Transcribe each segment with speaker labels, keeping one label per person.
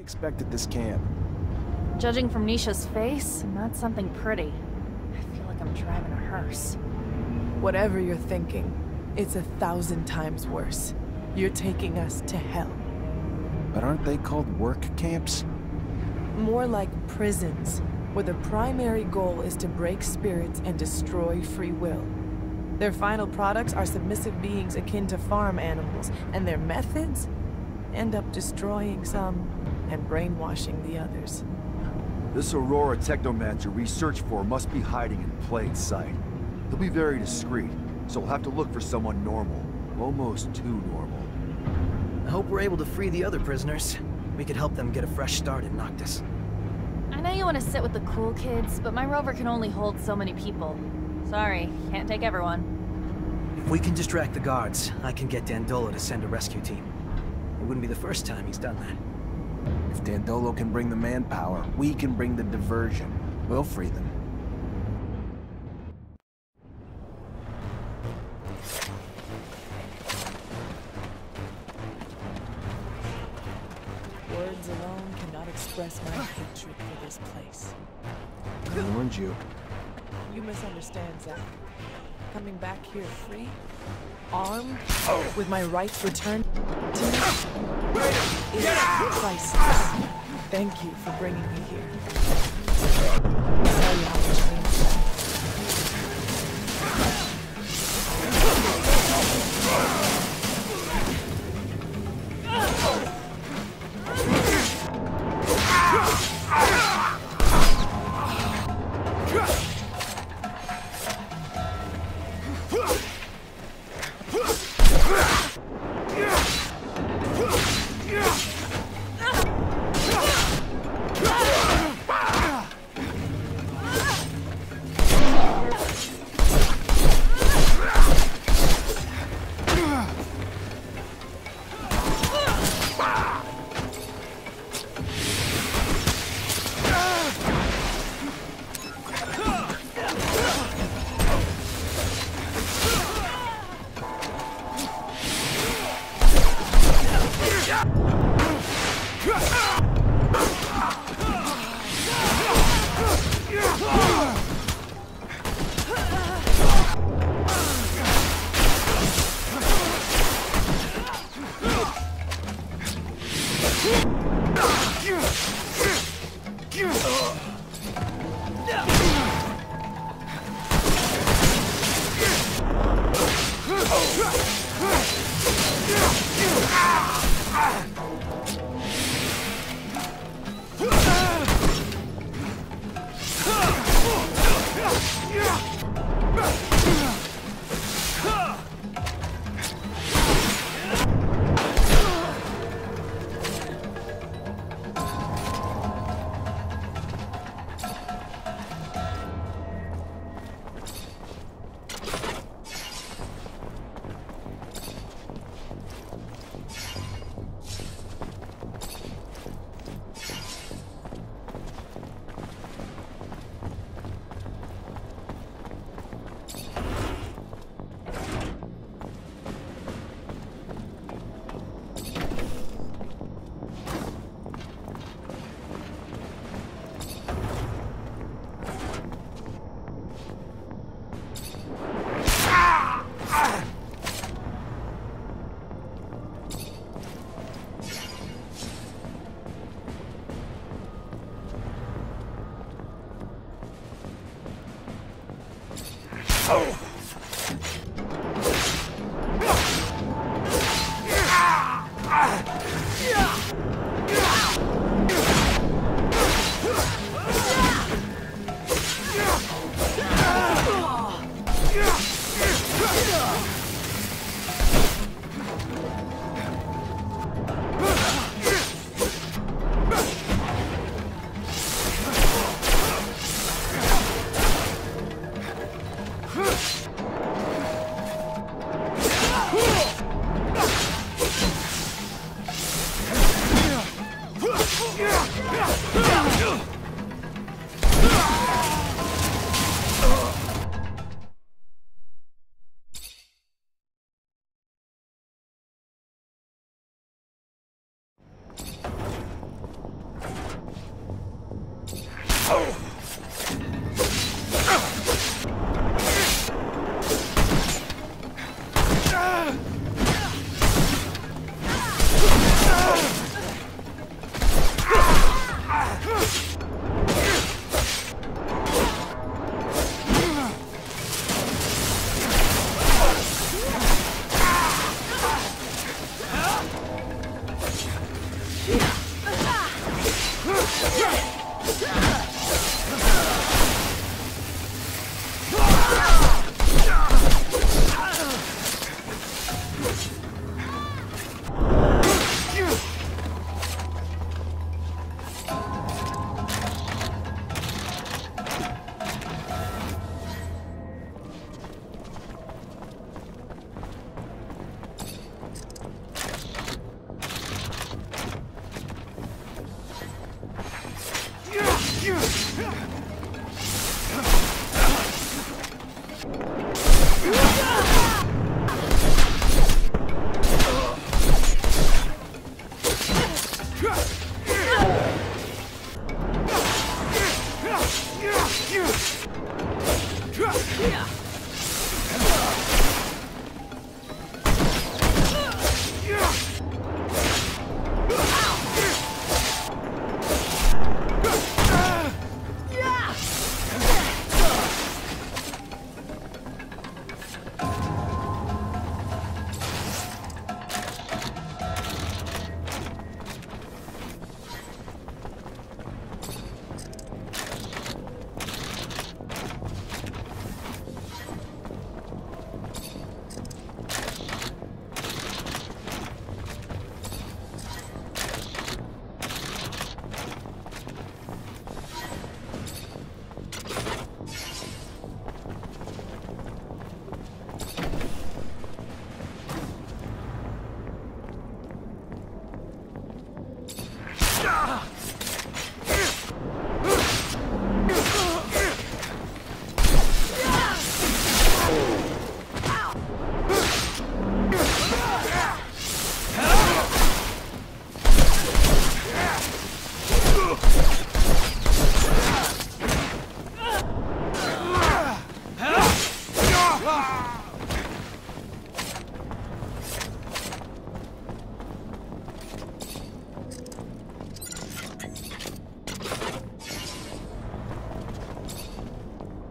Speaker 1: Expect at this camp.
Speaker 2: Judging from Nisha's face, not something pretty. I feel like I'm driving a hearse.
Speaker 3: Whatever you're thinking, it's 1,000 times worse. You're taking us to hell.
Speaker 1: But aren't they called work camps?
Speaker 3: More like prisons, where the primary goal is to break spirits and destroy free will. Their final products are submissive beings akin to farm animals, and their methods end up destroying some and brainwashing the others.
Speaker 4: This Aurora Technomancer we search for must be hiding in plain sight. He'll be very discreet, so we'll have to look for someone normal. Almost too normal.
Speaker 5: I hope we're able to free the other prisoners. We could help them get a fresh start in Noctis.
Speaker 2: I know you want to sit with the cool kids, but my rover can only hold so many people. Sorry, can't take everyone.
Speaker 5: If we can distract the guards, I can get Dandolo to send a rescue team. It wouldn't be the first time he's done that.
Speaker 1: If Dandolo can bring the manpower, we can bring the diversion. We'll free them.
Speaker 3: Words alone cannot express my hatred for this place.
Speaker 1: I warned you.
Speaker 3: You misunderstand, Zach. Coming back here free, armed, with my rights returned to me, is priceless. Thank you for bringing me here. I'll tell you how much it means.
Speaker 4: Huh!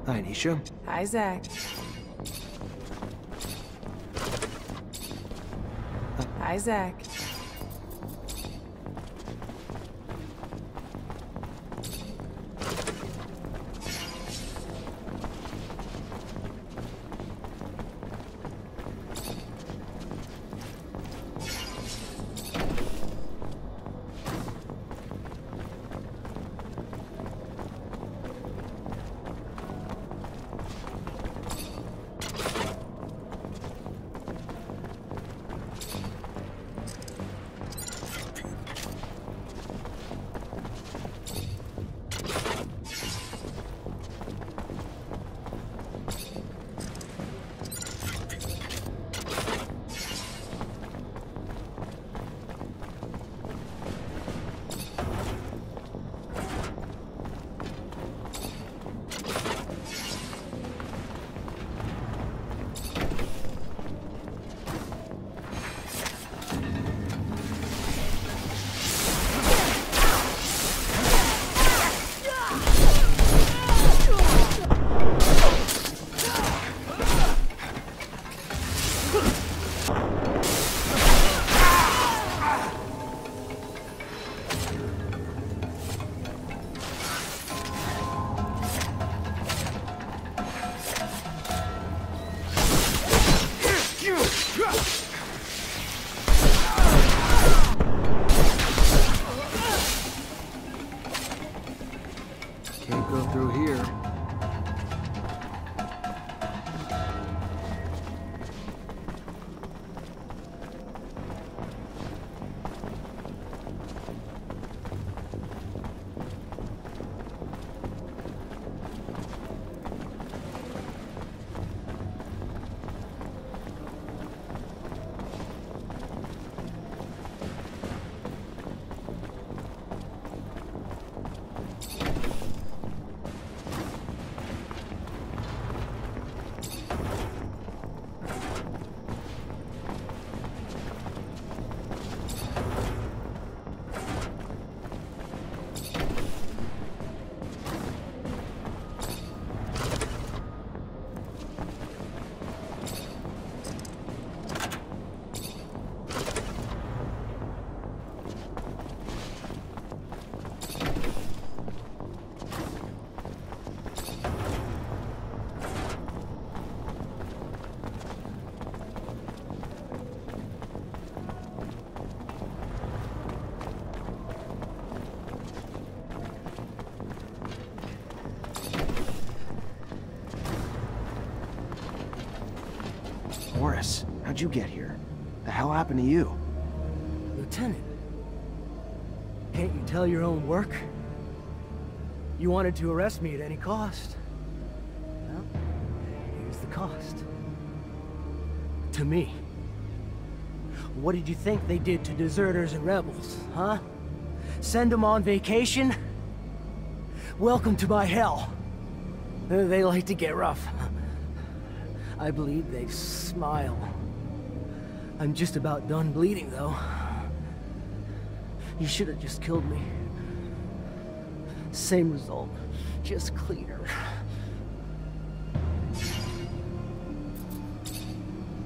Speaker 1: Hi, Nisha.
Speaker 3: Hi, Zach. Hi, Zach.
Speaker 1: Can't go through here. Horace, how'd you get here? The hell happened to you?
Speaker 6: Lieutenant, can't you tell your own work? You wanted to arrest me at any cost. Well, here's the cost. To me. What did you think they did to deserters and rebels, huh? Send them on vacation? Welcome to my hell. They like to get rough. I believe they smile. I'm just about done bleeding, though. You should have just killed me. Same result, just cleaner.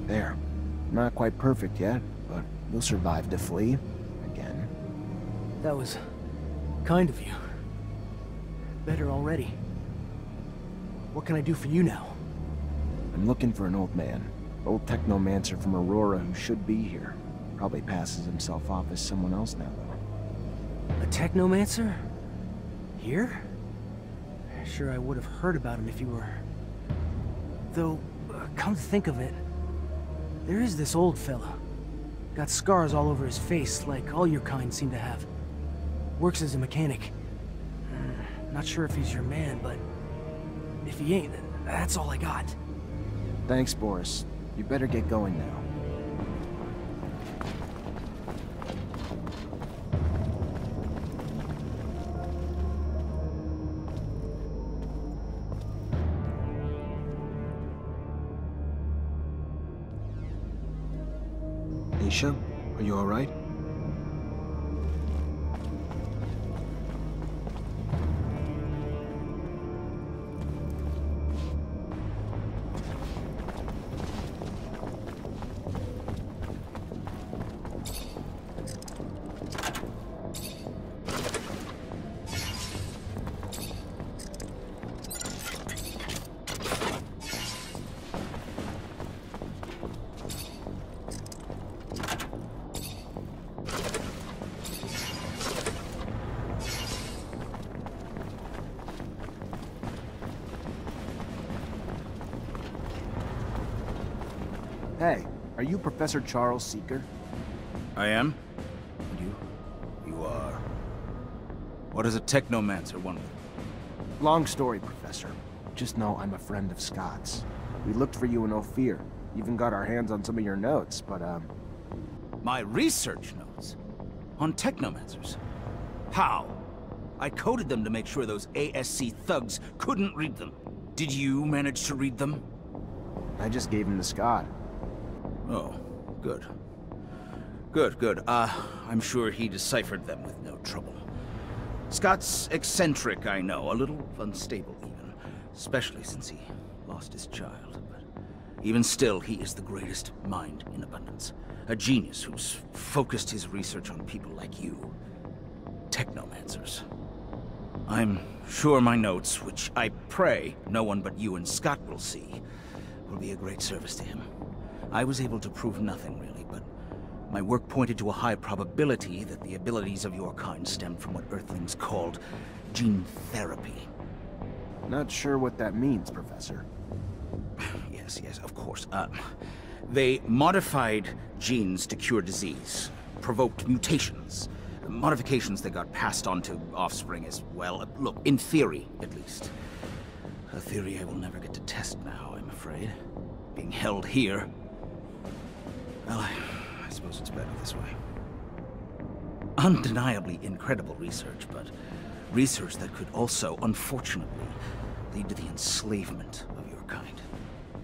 Speaker 1: There. Not quite perfect yet, but you'll survive to flee. Again.
Speaker 6: That was kind of you. Better already. What can I do for you now?
Speaker 1: I'm looking for an old man. Old Technomancer from Aurora who should be here. Probably passes himself off as someone else now, though.
Speaker 6: A Technomancer? Here? Sure, I would have heard about him if you were... Though, come to think of it, there is this old fella. Got scars all over his face, like all your kind seem to have. Works as a mechanic. Not sure if he's your man, but... if he ain't, that's all I got.
Speaker 1: Thanks, Boris. You better get going now. Nisha, are you all right? Hey, are you Professor Charles Seeker?
Speaker 7: I am. And you are... What does a Technomancer want?
Speaker 1: Long story, Professor. Just know I'm a friend of Scott's. We looked for you in Ophir. Even got our hands on some of your notes, but,
Speaker 7: My research notes? On Technomancers? How? I coded them to make sure those ASC thugs couldn't read them. Did you manage to read them?
Speaker 1: I just gave him to Scott.
Speaker 7: Oh, good. Good. I'm sure he deciphered them with no trouble. Scott's eccentric, I know, a little unstable even, especially since he lost his child. But even still, he is the greatest mind in abundance. A genius who's focused his research on people like you. Technomancers. I'm sure my notes, which I pray no one but you and Scott will see, will be a great service to him. I was able to prove nothing, really, but my work pointed to a high probability that the abilities of your kind stemmed from what Earthlings called gene therapy.
Speaker 1: Not sure what that means, Professor.
Speaker 7: Yes, of course. They modified genes to cure disease, provoked mutations, modifications that got passed on to offspring as well. Look, in theory, at least. A theory I will never get to test now, I'm afraid. Being held here. Well, I suppose it's better this way. Undeniably incredible research, but research that could also, unfortunately, lead to the enslavement of your kind.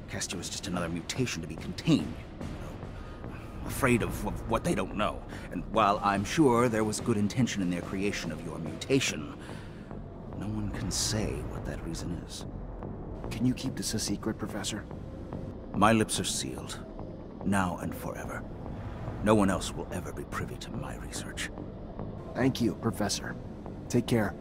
Speaker 7: Cast you as just another mutation to be contained, you know, afraid of what they don't know. And while I'm sure there was good intention in their creation of your mutation, no one can say what that reason is.
Speaker 1: Can you keep this a secret, Professor?
Speaker 7: My lips are sealed, now and forever. No one else will ever be privy to my research.
Speaker 1: Thank you, Professor. Take care.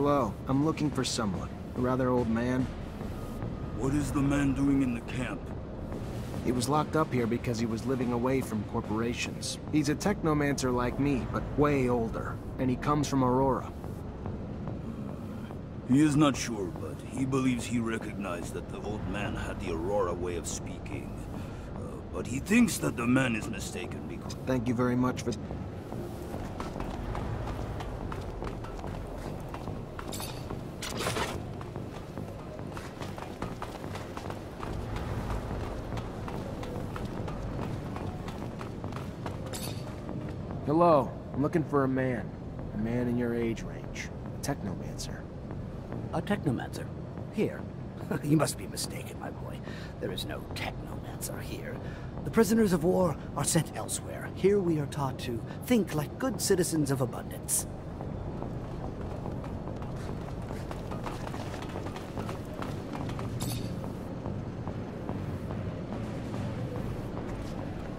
Speaker 1: Hello, I'm looking for someone. A rather old man.
Speaker 8: What is the man doing in the camp?
Speaker 1: He was locked up here because he was living away from corporations. He's a technomancer like me, but way older. And he comes from Aurora.
Speaker 8: He is not sure, but he believes he recognized that the old man had the Aurora way of speaking. But he thinks that the man is mistaken because...
Speaker 1: Thank you very much for... Hello, I'm looking for a man. A man in your age range. A technomancer.
Speaker 6: A technomancer? Here? You must be mistaken, my boy. There is no technomancer here. The prisoners of war are sent elsewhere. Here we are taught to think like good citizens of abundance.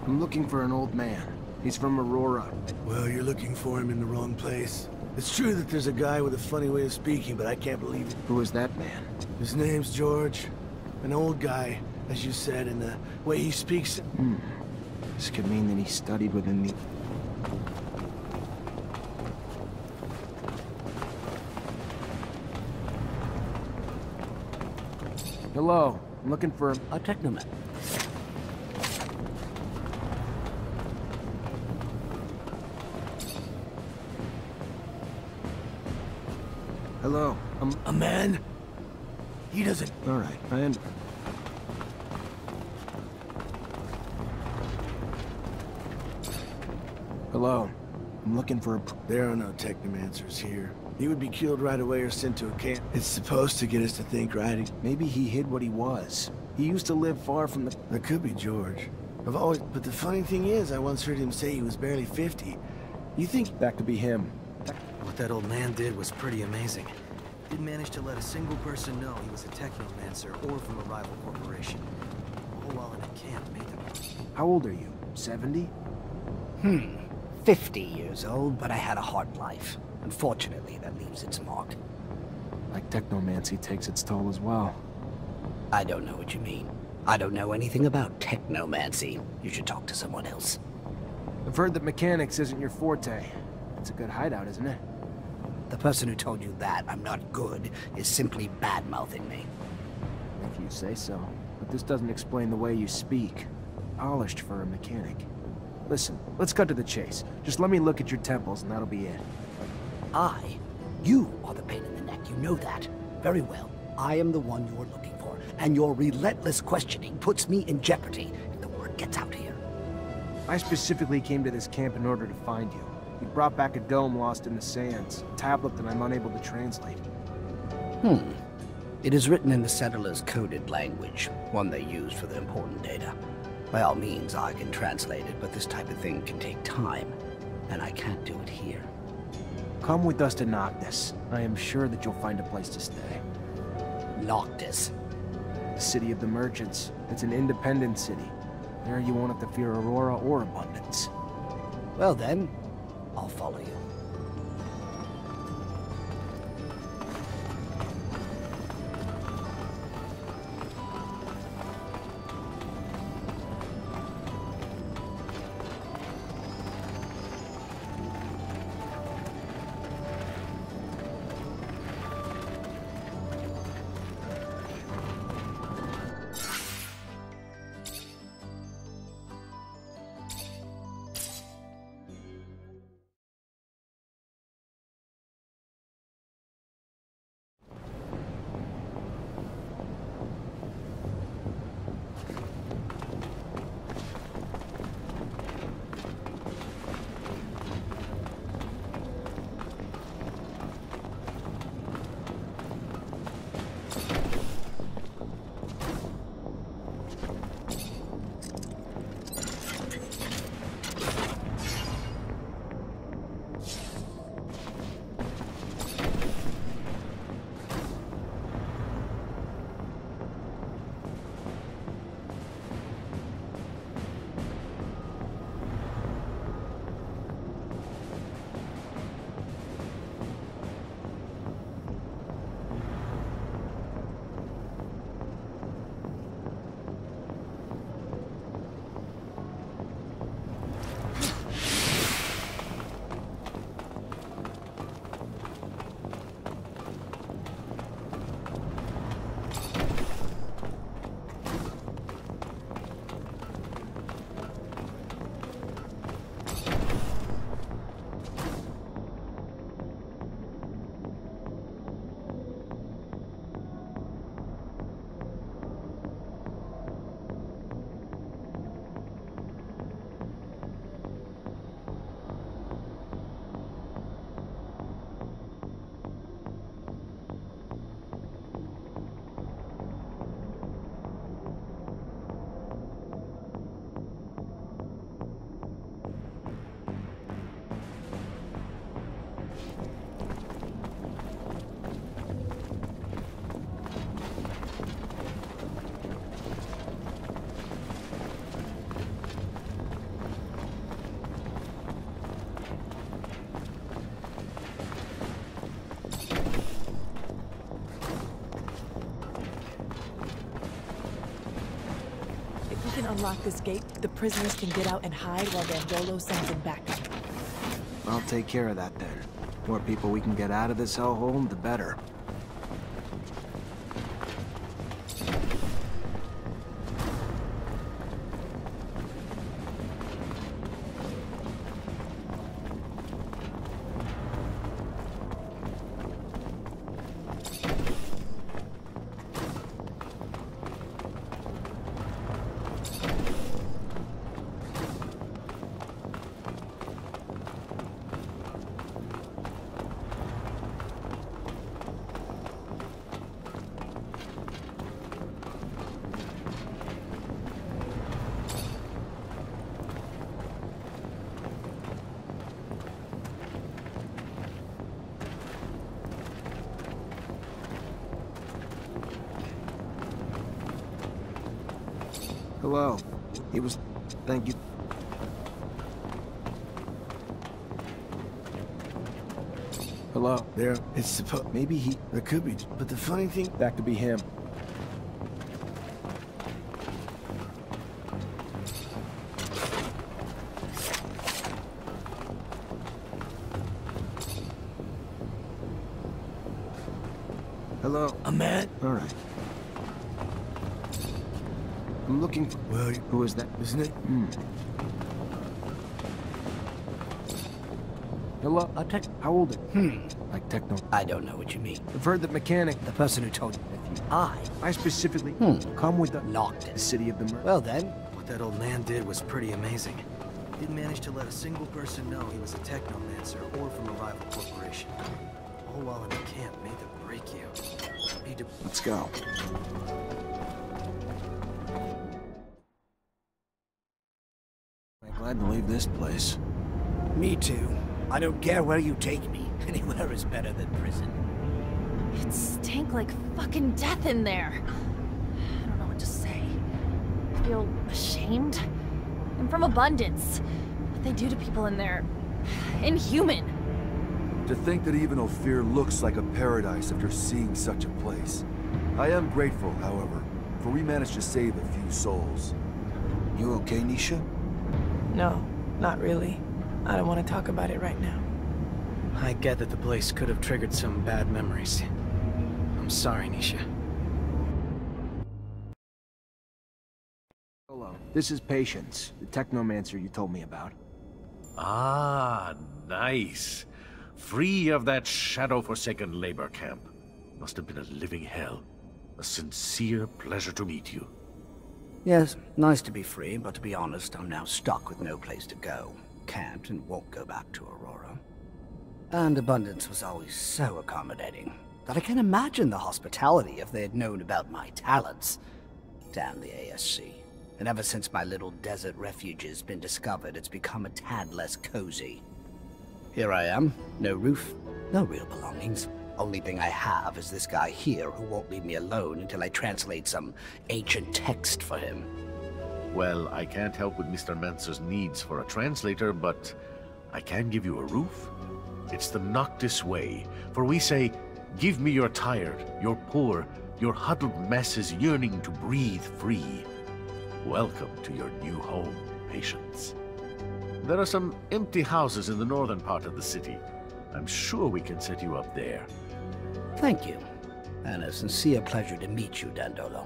Speaker 1: I'm looking for an old man. He's from Aurora.
Speaker 9: Well, you're looking for him in the wrong place. It's true that there's a guy with a funny way of speaking, but I can't believe it.
Speaker 1: Who is that man?
Speaker 9: His name's George. An old guy, as you said, and the way he speaks...
Speaker 1: This could mean that he studied within the... Hello, I'm looking for...
Speaker 6: A technoman.
Speaker 1: Hello, I'm...
Speaker 9: A man? He doesn't...
Speaker 1: Alright, Hello, I'm looking for a...
Speaker 9: There are no technomancers here. He would be killed right away or sent to a camp. It's supposed to get us to think, right?
Speaker 1: Maybe he hid what he was. He used to live far from the...
Speaker 9: That could be George. I've always... But the funny thing is, I once heard him say he was barely 50. You think...
Speaker 1: That could be him.
Speaker 5: What that old man did was pretty amazing. Didn't manage to let a single person know he was a technomancer or from a rival corporation. All while in a camp made them...
Speaker 1: How old are you? 70?
Speaker 6: 50 years old, but I had a hard life. Unfortunately, that leaves its mark.
Speaker 1: Like technomancy takes its toll as well.
Speaker 6: I don't know what you mean. I don't know anything about technomancy. You should talk to someone else.
Speaker 1: I've heard that mechanics isn't your forte. It's a good hideout, isn't it?
Speaker 6: The person who told you that I'm not good is simply bad-mouthing me.
Speaker 1: If you say so. But this doesn't explain the way you speak. Polished for a mechanic. Listen, let's cut to the chase. Just let me look at your temples and that'll be it.
Speaker 6: You are the pain in the neck, you know that. Very well. I am the one you are looking for, and your relentless questioning puts me in jeopardy if the word gets out here.
Speaker 1: I specifically came to this camp in order to find you. You brought back a dome lost in the sands, a tablet that I'm unable to translate.
Speaker 6: It is written in the settlers' coded language, one they use for the important data. By all means, I can translate it, but this type of thing can take time, and I can't do it here.
Speaker 1: Come with us to Noctis. I am sure that you'll find a place to stay.
Speaker 6: Noctis.
Speaker 1: The city of the merchants. It's an independent city. There you won't have to fear Aurora or abundance.
Speaker 6: Well then, I'll follow you.
Speaker 3: unlock this gate, the prisoners can get out and hide while Dandolo sends them back.
Speaker 1: I'll take care of that then. More people we can get out of this hellhole, the better. Hello. He was... Thank you. Hello.
Speaker 9: There, it's supposed... Maybe he... There could be... But the funny thing...
Speaker 1: That could be him. Hello.
Speaker 9: A man?
Speaker 1: All right. I'm looking for...
Speaker 9: Well,
Speaker 1: who is that?
Speaker 9: Isn't it?
Speaker 1: Hello? How old are you? Like techno...
Speaker 6: I don't know what you mean.
Speaker 1: I've heard that mechanic...
Speaker 6: The person who told you that you...
Speaker 1: I specifically... Come with the...
Speaker 6: Knocked it.
Speaker 1: The city of the murder.
Speaker 6: Well then.
Speaker 5: What that old man did was pretty amazing. Didn't manage to let a single person know he was a Technomancer or from a rival corporation. All while in the camp made them break you.
Speaker 1: Let's go. I'm glad to leave this place.
Speaker 6: Me too. I don't care where you take me. Anywhere is better than prison.
Speaker 2: It stank like fucking death in there. I don't know what to say. I feel ashamed. I'm from Abundance. What they do to people in there... inhuman.
Speaker 4: To think that even Ophir looks like a paradise after seeing such a place. I am grateful, however, for we managed to save a few souls.
Speaker 1: You okay, Nisha?
Speaker 3: No, not really. I don't want to talk about it right now.
Speaker 5: I get that the place could have triggered some bad memories. I'm sorry, Nisha.
Speaker 1: Hello. This is Patience, the Technomancer you told me about.
Speaker 10: Ah, nice. Free of that shadow-forsaken labor camp. Must have been a living hell. A sincere pleasure to meet you.
Speaker 6: Yes, nice to be free, but to be honest, I'm now stuck with no place to go. Can't and won't go back to Aurora. And Abundance was always so accommodating that I can't imagine the hospitality if they had known about my talents. Damn the ASC. And ever since my little desert refuge has been discovered, it's become a tad less cozy. Here I am, no roof, no real belongings. Only thing I have is this guy here who won't leave me alone until I translate some ancient text for him.
Speaker 10: Well, I can't help with Mr. Mancer's needs for a translator, but I can give you a roof. It's the Noctis way, for we say, give me your tired, your poor, your huddled masses yearning to breathe free. Welcome to your new home, Patience. There are some empty houses in the northern part of the city. I'm sure we can set you up there.
Speaker 6: Thank you, and a sincere pleasure to meet you, Dandolo.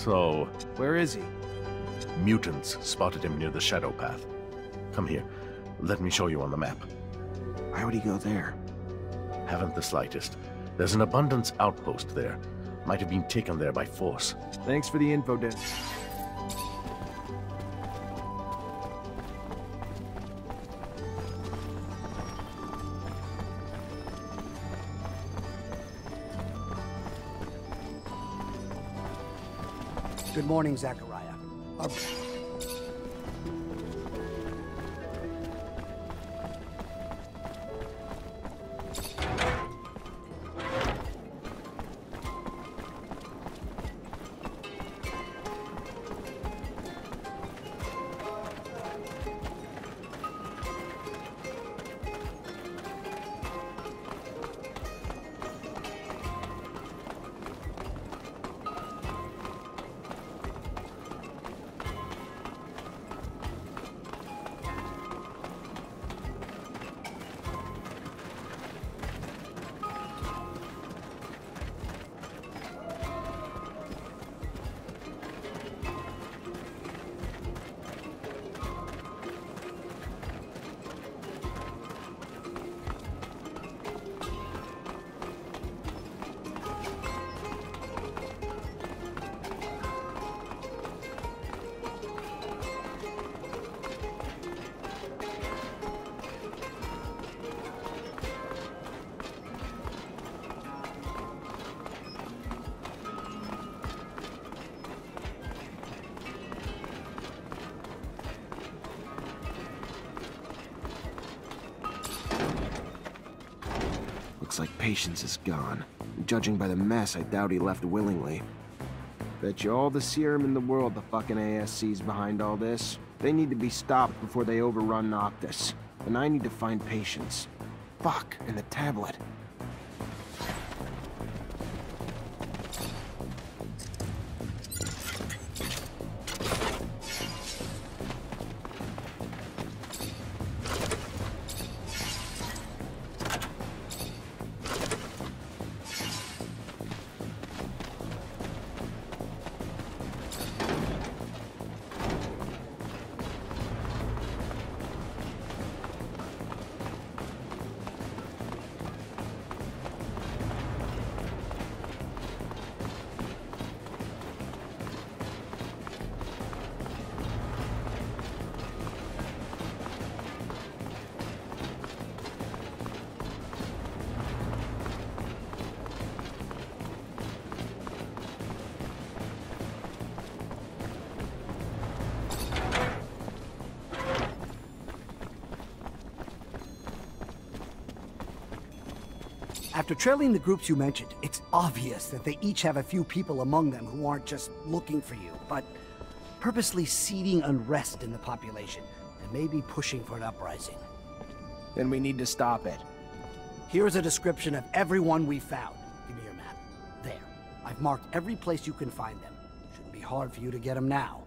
Speaker 10: So,
Speaker 1: Where is he?
Speaker 10: mutants spotted him near the shadow path. Come here. Let me show you on the map.
Speaker 1: Why would he go there?
Speaker 10: Haven't the slightest. There's an abundance outpost there. Might have been taken there by force.
Speaker 1: Thanks for the info, Dan.
Speaker 6: Good morning, Zachariah.
Speaker 1: Looks like patience is gone. Judging by the mess, I doubt he left willingly. Bet you all the serum in the world the fucking ASC's behind all this. They need to be stopped before they overrun Noctis. And I need to find patience. Fuck, and the tablet.
Speaker 6: After trailing the groups you mentioned, it's obvious that they each have a few people among them who aren't just looking for you, but purposely seeding unrest in the population, and maybe pushing for an uprising.
Speaker 1: Then we need to stop it.
Speaker 6: Here's a description of everyone we found. Give me your map. There. I've marked every place you can find them. Shouldn't be hard for you to get them now.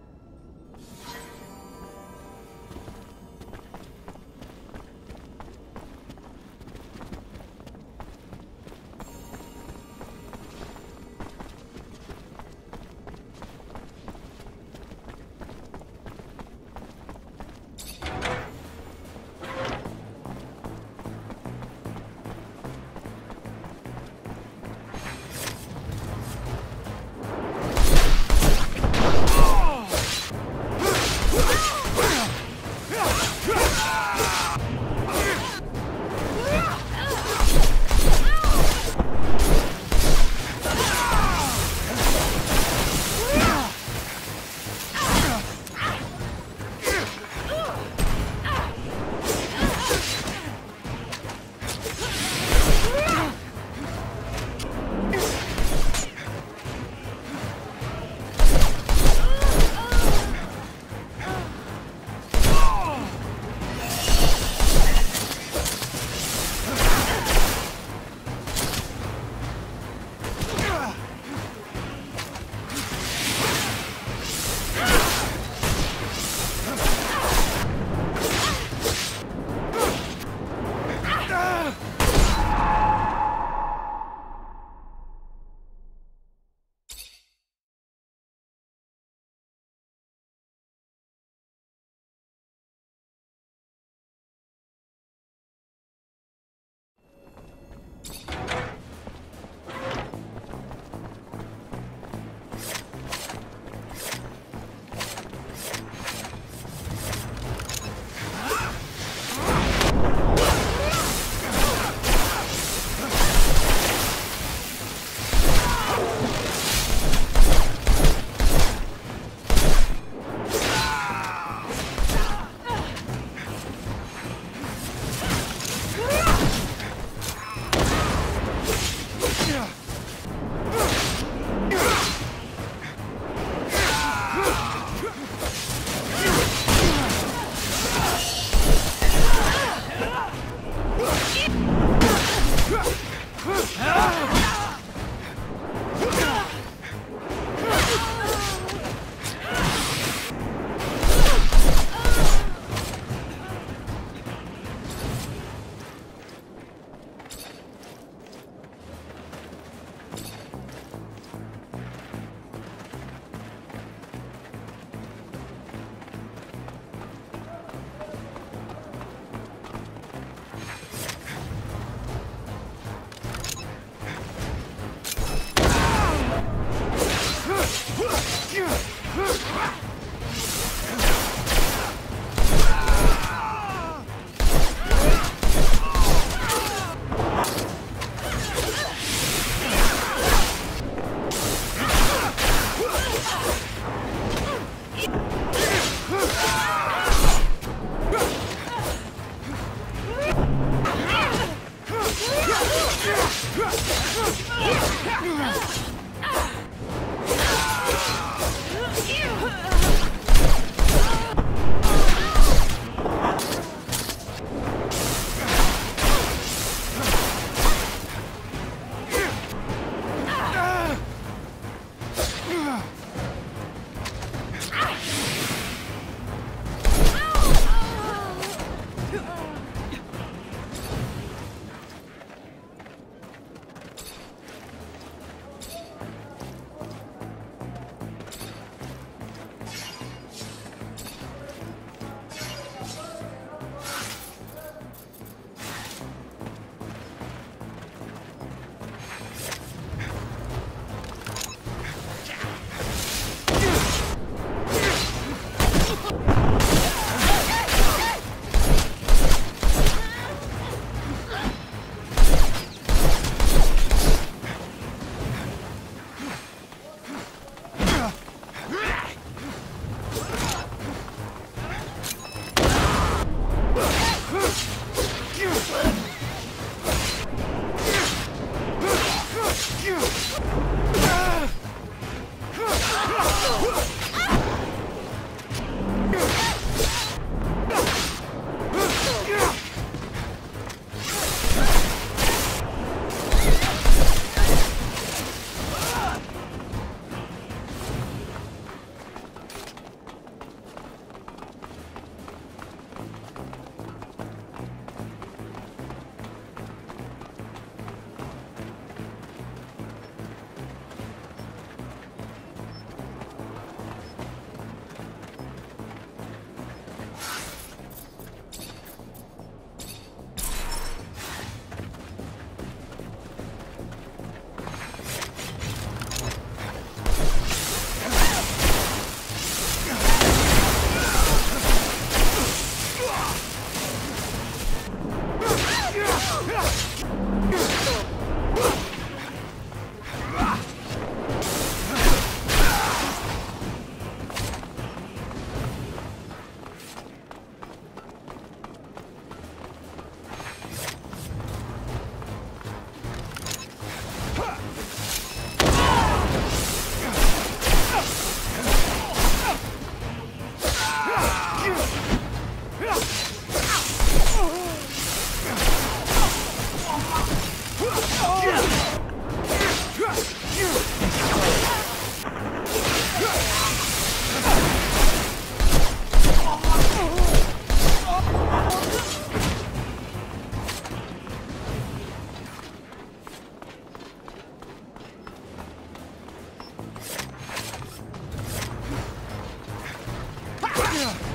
Speaker 1: Yeah.